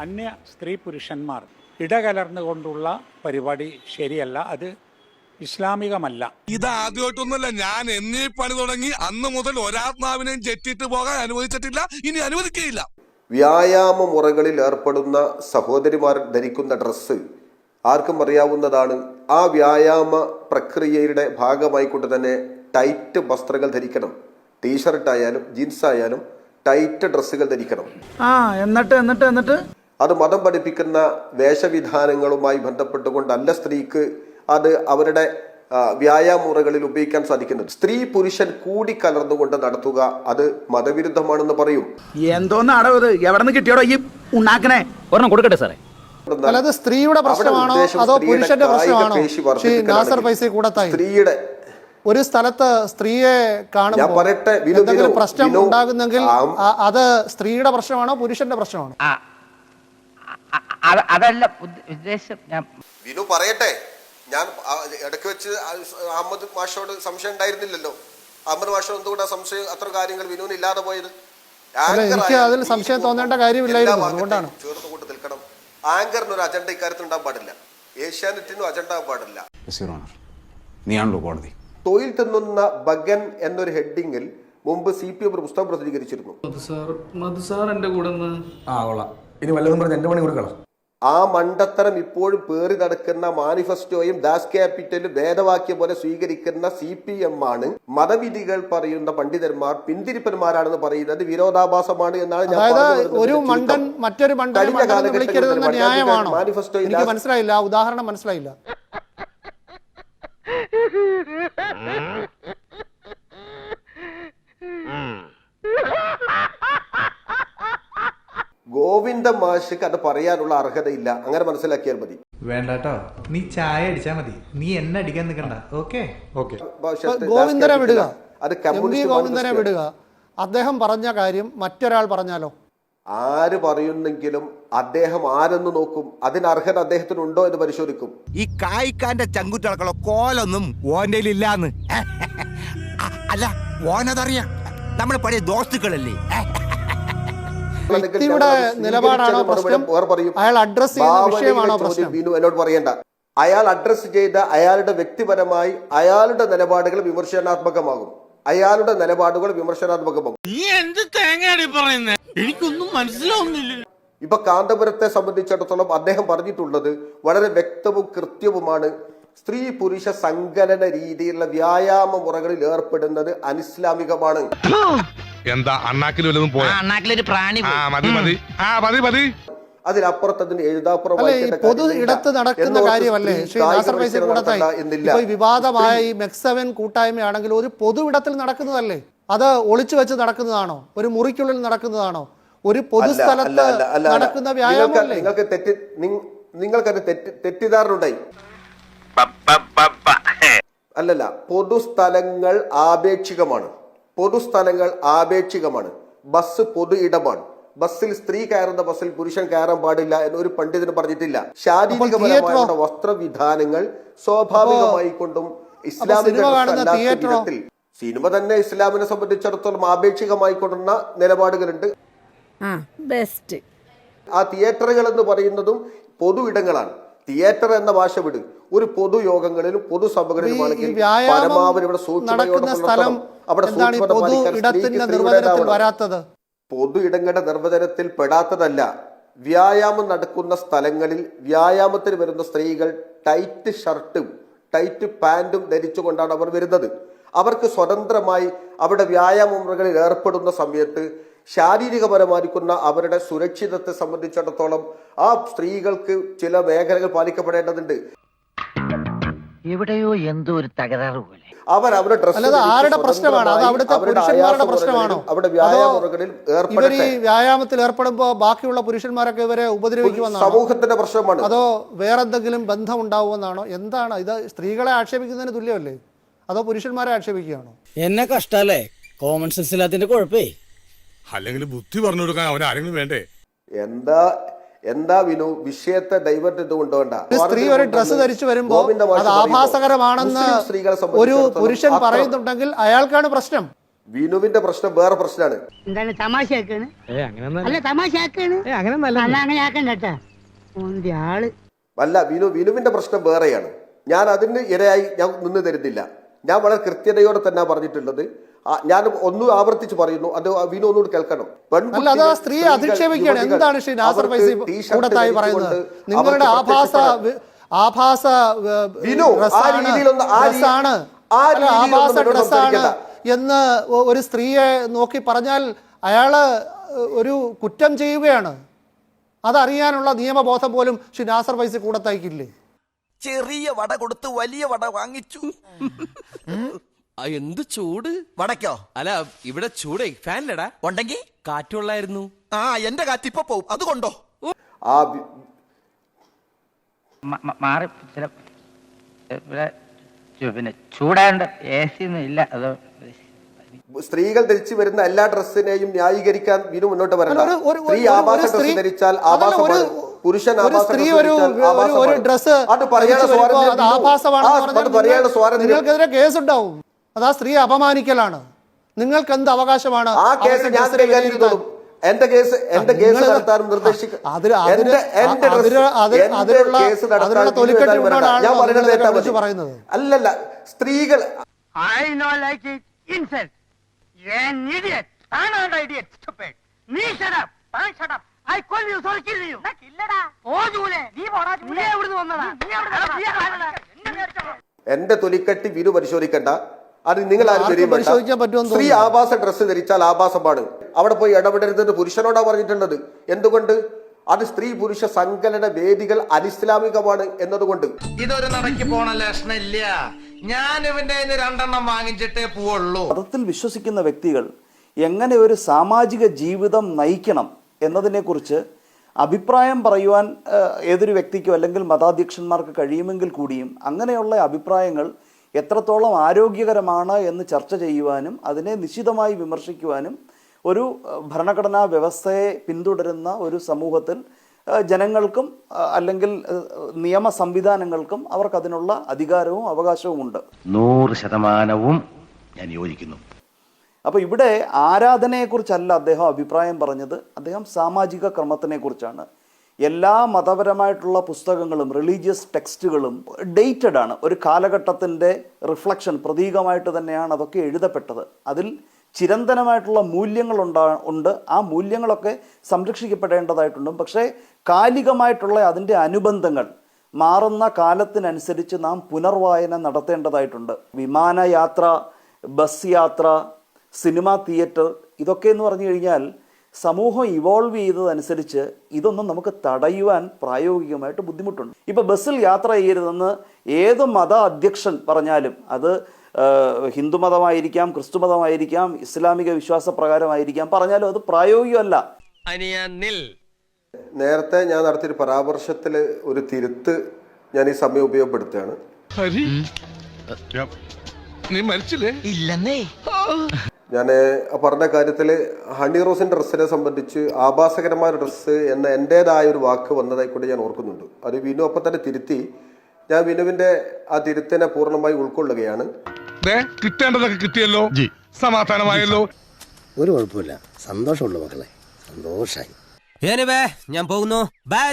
അന്യ സ്ത്രീ പുരുഷന്മാർ ഇടകലർന്നുകൊണ്ടുള്ള പരിപാടി ശരിയല്ല, അത് ഇസ്ലാമികമല്ല. ഇതാദ്യമായിട്ടൊന്നുമല്ല, ഞാൻ എന്നീ പണി തുടങ്ങി അന്ന് മുതൽ ഒരാത്മാവിനെയും ചെറ്റിട്ട് പോകാൻ അനുവദിച്ചിട്ടില്ല, ഇനി അനുവദിക്കുകയില്ല. വ്യായാമ മുറകളിൽ ഏർപ്പെടുന്ന സഹോദരിമാർ ധരിക്കുന്ന ഡ്രസ്സ് ആർക്കും അറിയാവുന്നതാണ്. ആ വ്യായാമ പ്രക്രിയയുടെ ഭാഗമായിക്കൊണ്ട് തന്നെ ടൈറ്റ് വസ്ത്രങ്ങൾ ധരിക്കണം. ടീഷർട്ട് ആയാലും ജീൻസ് ആയാലും ടൈറ്റ് ഡ്രസ്സുകൾ ധരിക്കണം. എന്നിട്ട് അത് മതം പഠിപ്പിക്കുന്ന വേഷവിധാനങ്ങളുമായി ബന്ധപ്പെട്ടുകൊണ്ടല്ല സ്ത്രീക്ക് അത് അവരുടെ വ്യായാമ മുറകളിൽ ഉപയോഗിക്കാൻ സാധിക്കുന്നത്. സ്ത്രീ പുരുഷൻ കൂടിക്കലർന്നുകൊണ്ട് നടത്തുക അത് മതവിരുദ്ധമാണെന്ന് പറയും. എന്തോന്നാടോ ഇത്? എവിടെ നിന്ന് കിട്ടിയോടോ ഈ ഉണ്ടാക്കണേ? ഒരെണ്ണം കൊടുക്കട്ടെ സാറേ. അല്ലാതെ സ്ത്രീയുടെ പ്രശ്നമാണോ അതോ പുരുഷന്റെ പ്രശ്നമാണോ? സ്ത്രീയുടെ ഒരു സ്ഥലത്ത് സ്ത്രീയെ കാണുമ്പോൾ എന്തെങ്കിലും പ്രശ്നം ഉണ്ടാകുന്നെങ്കിൽ അത് സ്ത്രീയുടെ പ്രശ്നമാണോ പുരുഷന്റെ പ്രശ്നമാണോ? അതല്ല ഉദ്ദേശം. വിനു പറയട്ടെ. ഞാൻ ഇടയ്ക്ക് വെച്ച് അഹമ്മദ് മാഷോട് സംശയം ഉണ്ടായിരുന്നില്ലല്ലോ. അഹമ്മദ് മാഷോ എന്തുകൊണ്ടാണ് സംശയം അത്ര കാര്യങ്ങൾ വിനുവിന് ഇല്ലാതെ പോയത്? എനിക്ക് അതിൽ സംശയം തോന്നേണ്ട കാര്യമില്ലായിരുന്നു. അതുകൊണ്ടാണ് ചേർന്നുകൊണ്ട് നിൽക്കണം. ആങ്കറിന് ഒരു അജണ്ട ഇക്കാര്യത്തിൽ ഉണ്ടാകാൻ പാടില്ല. ഏഷ്യാനെറ്റിനും അജണ്ട ആകാൻ പാടില്ല. തൊഴിൽ തിന്നുന്ന ബഗൻ എന്നൊരു ഹെഡിങ്ങിൽ മുമ്പ് CPM ഒരു പുസ്തകം പ്രസിദ്ധീകരിച്ചിരുന്നു. ആ മണ്ടത്തരം ഇപ്പോഴും പേറി നടക്കുന്ന മാനിഫെസ്റ്റോയും ദാസ് ക്യാപിറ്റലും വേദവാക്യം പോലെ സ്വീകരിക്കുന്ന CPM ആണ് മതവിധികൾ പറയുന്ന പണ്ഡിതന്മാർ പിന്തിരിപ്പന്മാരാണെന്ന് പറയുന്നത് വിരോധാഭാസമാണ് എന്നാണ് ഞാൻ പറഞ്ഞത്. ഒരു മണ്ടൻ മറ്റൊരു മണ്ടനെ വിളിക്കരുതെന്ന ന്യായമാണോ? എനിക്ക് മനസ്സിലായില്ല, ഉദാഹരണം മനസ്സിലായില്ല. ഗോവിന്ദ മാഷിക്ക് അത് പറയാനുള്ള അർഹതയില്ല. അങ്ങനെ മനസ്സിലാക്കിയാൽ മതി. വേണ്ടട്ടോ, നീ ചായ അടിച്ചാ മതി, നീ എന്നെ അടിക്കാൻ നിൽക്കണ്ട. ഓക്കെ ഗോവിന്ദനെ വിടുക, ഗോവിന്ദനെ വിടുക. അദ്ദേഹം പറഞ്ഞ കാര്യം മറ്റൊരാൾ പറഞ്ഞാലോ? ആര് പറയുന്നെങ്കിലും അദ്ദേഹം ആരെന്ന് നോക്കും. അതിന് അർഹത അദ്ദേഹത്തിനുണ്ടോ എന്ന് പരിശോധിക്കും. ഈ കായ്ക്കാന്റെ ചങ്കുറ്റളക്കളോ കോലൊന്നും ഓന്റെ ഇല്ലാന്ന് അല്ല, ഓനതറിയാം. നമ്മുടെ പഴയ ദോസ്തുക്കളല്ലേ. വ്യക്തിയുടെ നിലപാടാണോ പ്രശ്നം? അയാൾ അഡ്രസ് ചെയ്യുന്ന വിഷയമാണോ പ്രശ്നം? എന്നോട് പറയണ്ട. അയാൾ അഡ്രസ് ചെയ്ത അയാളുടെ വ്യക്തിപരമായി അയാളുടെ നിലപാടുകൾ വിമർശനാത്മകമാകും. അയാളുടെ നിലപാടുകൾ വിമർശനാത്മകമാകും. എനിക്കൊന്നും മനസ്സിലാവുന്നില്ല. ഇപ്പൊ കാന്തപുരത്തെ സംബന്ധിച്ചിടത്തോളം അദ്ദേഹം പറഞ്ഞിട്ടുള്ളത് വളരെ വ്യക്തവും കൃത്യവുമാണ്. സ്ത്രീ പുരുഷ സങ്കലന രീതിയിലുള്ള വ്യായാമ മുറകളിൽ ഏർപ്പെടുന്നത് അനിസ്ലാമികമാണ്. എന്താ അണ്ണാക്കിലും അണ്ണാക്കിലൊരു പ്രാണി. അതിനപ്പുറത്ത് അതിന് എഴുതാപ്പുറം പൊതു ഇടത്ത് നടക്കുന്ന കാര്യമല്ലേ ശ്രീ നാസർ ഫൈസി കൂടത്തായി? ഇപ്പൊ വിവാദമായ ഈ മെക്സവൻ കൂട്ടായ്മയാണെങ്കിൽ ഒരു പൊതു ഇടത്തിൽ നടക്കുന്നതല്ലേ? അത് ഒളിച്ചു വെച്ച് നടക്കുന്നതാണോ? ഒരു മുറിക്കുള്ളിൽ നടക്കുന്നതാണോ? ഒരു പൊതുസ്ഥലത്ത് നടക്കുന്ന വ്യായാമമല്ലേ? നിങ്ങൾക്കത് തെറ്റിദ്ധാരണയുണ്ടായി. അല്ലല്ല, പൊതുസ്ഥലങ്ങൾ ആപേക്ഷികമാണ്. പൊതുസ്ഥലങ്ങൾ ആപേക്ഷികമാണ്. ബസ് പൊതു ഇടമാണ്. ബസ്സിൽ സ്ത്രീ കയറുന്ന ബസ്സിൽ പുരുഷൻ കയറാൻ പാടില്ല എന്നൊരു പണ്ഡിതന് പറഞ്ഞിട്ടില്ല. ശാരീരികപരമായ വസ്ത്രവിധാനങ്ങൾ സ്വാഭാവികമായി കൊണ്ടും ഇസ്ലാമിക സിനിമ തന്നെ ഇസ്ലാമിനെ സംബന്ധിച്ചിടത്തോളം ആപേക്ഷികമായി കൊണ്ടുള്ള നിലപാടുകളുണ്ട്. ആ തിയേറ്ററുകൾ എന്ന് പറയുന്നതും പൊതു ഇടങ്ങളാണ്. തിയേറ്റർ എന്ന ഭാഷ വിട്. ഒരു പൊതുയോഗങ്ങളിലും പൊതുസഭകളിലുമാണെങ്കിൽ പരമാവധി ഇവിടെ പൊതു ഇടങ്ങളുടെ നിർവചനത്തിൽ പെടാത്തതല്ല. വ്യായാമം നടക്കുന്ന സ്ഥലങ്ങളിൽ വ്യായാമത്തിന് വരുന്ന സ്ത്രീകൾ ടൈറ്റ് ഷർട്ടും ടൈറ്റ് പാൻറ്റും ധരിച്ചുകൊണ്ടാണ് അവർ വരുന്നത്. അവർക്ക് സ്വതന്ത്രമായി അവിടെ വ്യായാമ മുറകളിൽ ഏർപ്പെടുന്ന സമയത്ത് ശാരീരികപരമായിരിക്കുന്ന അവരുടെ സുരക്ഷിതത്തെ സംബന്ധിച്ചിടത്തോളം ആ സ്ത്രീകൾക്ക് ചില മേഖലകൾ പാലിക്കപ്പെടേണ്ടതുണ്ട്. എവിടെയോ എന്തോ ഒരു തകരാറ് പോലെ. അവർ അവരുടെ വ്യായാമത്തിൽ ഏർപ്പെടുമ്പോ ബാക്കിയുള്ള പുരുഷന്മാരൊക്കെ ഇവരെ ഉപദ്രവിക്കുമെന്നാണ് സമൂഹത്തിന്റെ പ്രശ്നമാണ്. അതോ വേറെന്തെങ്കിലും ബന്ധം ഉണ്ടാവുമെന്നാണോ? എന്താണ് ഇത്? സ്ത്രീകളെ ആക്ഷേപിക്കുന്നതിന് തുല്യമല്ലേ? അതോ പുരുഷന്മാരെ ആക്ഷേപിക്കുകയാണോ? എന്നെ കഷ്ടല്ലേ? Common sense ഇല്ലാത്തതിന്റെ കുഴപ്പേ. അല്ലെങ്കിൽ ബുദ്ധി പറഞ്ഞു കൊടുക്കാൻ അവൻ ആരെങ്കിലും വേണ്ടേ? എന്താ വിനു വിഷയത്തെ ഡൈവേർട്ട് ചെയ്ത് കൊണ്ടുപോകണ്ട. സ്ത്രീ ഒരു ഡ്രസ്സ് ധരിച്ചു വരുമ്പോ അത് ആഭാസകരമാണെന്ന് ഒരു പുരുഷൻ പറയുന്നുണ്ടെങ്കിൽ അയാൾക്കാണ് പ്രശ്നം. വിനുവിന്റെ പ്രശ്നം വേറെ പ്രശ്നമാണ്. എന്താണ് തമാശയാക്കാണ്? അല്ല തമാശയാക്കാണ്, അങ്ങനെ ആക്കണ്ട ആള്. അല്ല, വിനുവിന്റെ പ്രശ്നം വേറെയാണ്. ഞാൻ അതിന് ഇരയായി ഞാൻ നിന്ന് തരുന്നില്ല. ഞാൻ വളരെ കൃത്യതയോടെ തന്നെ പറഞ്ഞിട്ടുള്ളത്. ഞാൻ ഒന്നും ആവർത്തിച്ച് പറയുന്നു, അത് വിനു ഒന്നുകൂടി കേൾക്കണം. സ്ത്രീയെ അധിക്ഷേപിക്കുകയാണ്. എന്താണ് ശ്രീ നാസർ ഫൈസി കൂടത്തായി പറയുന്നത്? നിങ്ങളുടെ ആഭാസ ഡ്രസ്സാണ് എന്ന് ഒരു സ്ത്രീയെ നോക്കി പറഞ്ഞാൽ അയാള് ഒരു കുറ്റം ചെയ്യുകയാണ്. അതറിയാനുള്ള നിയമബോധം പോലും ശ്രീ നാസർ ഫൈസി കൂടത്തായിക്കില്ലേ? ചെറിയ വട കൊടുത്ത് വലിയ വട വാങ്ങിച്ചു. എന്ത് ചൂട് വടക്കോ? അല്ല, ഇവിടെ ചൂടേ ഫാനിലടാ ഉണ്ടെങ്കിൽ കാറ്റുള്ളായിരുന്നു. എന്റെ കാറ്റ് ഇപ്പൊ പോവും, അതുകൊണ്ടോ? മാറി ചില ഇവിടെ പിന്നെ ചൂടാണ്ട് AC ഒന്നും ഇല്ല. അതോ സ്ത്രീകൾ ധരിച്ചു വരുന്ന എല്ലാ ഡ്രസ്സിനെയും ന്യായീകരിക്കാൻ വിനു മുന്നോട്ട് വരണ്ട. സ്ത്രീ ആഭാസ ഡ്രസ് ധരിച്ചാൽ ആഭാസമാണ്, പുരുഷൻ അത് നിങ്ങൾക്കെതിരെ കേസുണ്ടാവും. അതാ സ്ത്രീ അപമാനിക്കലാണ്. നിങ്ങൾക്ക് എന്ത് അവകാശമാണ്? ആ കേസ് ഞാൻ കൈകാര്യം എന്റെ കേസ് നടത്താനും നിർദ്ദേശിക്കും. അല്ലല്ല, സ്ത്രീകൾ എന്റെ തൊലിക്കട്ടി വിനു പരിശോധിക്കണ്ട, അത് നിങ്ങൾ ആരും സ്ത്രീ ആഭാസ ഡ്രസ്സ് ധരിച്ചാൽ ആഭാസമാണ്. അവിടെ പോയി ഇടപെടരുതെന്ന് പുരുഷനോടാ പറഞ്ഞിട്ടുള്ളത്. എന്തുകൊണ്ട്? അത് സ്ത്രീ പുരുഷ സങ്കലന വേദികൾ അനിസ്ലാമികമാണ് എന്നതുകൊണ്ട്. ഇതൊരു നടക്കി പോണ ലക്ഷണില്ല. ഞാൻ ഇവന്റെ 2 വാങ്ങിച്ചിട്ടേ പോവുള്ളൂ. മതത്തിൽ വിശ്വസിക്കുന്ന വ്യക്തികൾ എങ്ങനെ ഒരു സാമാജിക ജീവിതം നയിക്കണം എന്നതിനെക്കുറിച്ച് അഭിപ്രായം പറയുവാൻ ഏതൊരു വ്യക്തിക്കോ അല്ലെങ്കിൽ മതാധ്യക്ഷന്മാർക്ക് കഴിയുമെങ്കിൽ കൂടിയും അങ്ങനെയുള്ള അഭിപ്രായങ്ങൾ എത്രത്തോളം ആരോഗ്യകരമാണ് എന്ന് ചർച്ച ചെയ്യുവാനും അതിനെ നിശിതമായി വിമർശിക്കുവാനും ഒരു ഭരണഘടനാ വ്യവസ്ഥയെ പിന്തുടരുന്ന ഒരു സമൂഹത്തിൽ ജനങ്ങൾക്കും അല്ലെങ്കിൽ നിയമ സംവിധാനങ്ങൾക്കും അവർക്കതിനുള്ള അധികാരവും അവകാശവും ഉണ്ട്. 100% ഞാൻ യോജിക്കുന്നു. അപ്പോൾ ഇവിടെ ആരാധനയെക്കുറിച്ചല്ല അദ്ദേഹം അഭിപ്രായം പറഞ്ഞത്, അദ്ദേഹം സാമാജിക ക്രമത്തിനെക്കുറിച്ചാണ്. എല്ലാ മതപരമായിട്ടുള്ള പുസ്തകങ്ങളും റിലീജിയസ് ടെക്സ്റ്റുകളും ഡേറ്റഡ് ആണ്. ഒരു കാലഘട്ടത്തിൻ്റെ റിഫ്ലക്ഷൻ, പ്രതീകമായിട്ട് തന്നെയാണ് അതൊക്കെ എഴുതപ്പെട്ടത്. അതിൽ ചിരന്തനമായിട്ടുള്ള മൂല്യങ്ങളുണ്ട്. ആ മൂല്യങ്ങളൊക്കെ സംരക്ഷിക്കപ്പെടേണ്ടതായിട്ടുണ്ട്. പക്ഷേ കാലികമായിട്ടുള്ള അതിൻ്റെ അനുബന്ധങ്ങൾ മാറുന്ന കാലത്തിനനുസരിച്ച് നാം പുനർവായന നടത്തേണ്ടതായിട്ടുണ്ട്. വിമാനയാത്ര, ബസ് യാത്ര, സിനിമാ തിയേറ്റർ, ഇതൊക്കെ എന്ന് പറഞ്ഞു കഴിഞ്ഞാൽ സമൂഹം ഇവോൾവ് ചെയ്തതനുസരിച്ച് ഇതൊന്നും നമുക്ക് തടയുവാൻ പ്രായോഗികമായിട്ട് ബുദ്ധിമുട്ടുണ്ട്. ഇപ്പോൾ ബസ്സിൽ യാത്ര ചെയ്യരുതെന്ന് ഏത് മത അധ്യക്ഷൻ പറഞ്ഞാലും, അത് ഹിന്ദുമതമായിരിക്കാം, ക്രിസ്തുമതമായിരിക്കാം, ഇസ്ലാമിക വിശ്വാസപ്രകാരമായിരിക്കാം, പറഞ്ഞാലും അത് പ്രായോഗികമല്ല. നേരത്തെ ഞാൻ നടത്തിയൊരു പരാമർശത്തിൽ ഒരു തിരുത്ത് ഞാൻ ഈ സമയം ഉപയോഗപ്പെടുത്തുകയാണ്. നീ മരിച്ചില്ലേ? ഇല്ലെന്നേ. ഞാൻ പറഞ്ഞ കാര്യത്തിൽ ഹണി റോസിന്റെ ഡ്രസ്സിനെ സംബന്ധിച്ച് ആഭാസകരമായ ഡ്രസ്സ് എന്ന എൻ്റെതായ ഒരു വാക്ക് വന്നതായി കൂടി ഞാൻ ഓർക്കുന്നുണ്ട്. അത് വിനു അപ്പം തന്നെ തിരുത്തി. ഞാൻ വിനുവിന്റെ ആ തിരുത്തിനെ പൂർണ്ണമായി ഉൾക്കൊള്ളുകയാണ്. കിട്ടേണ്ടതൊക്കെ കിട്ടിയല്ലോ, സമാധാനമായല്ലോ. ഒരു കുഴപ്പമില്ല, സന്തോഷമുള്ളൂ മക്കളെ, സന്തോഷായി. ഞാൻ പോകുന്നു. ബൈ.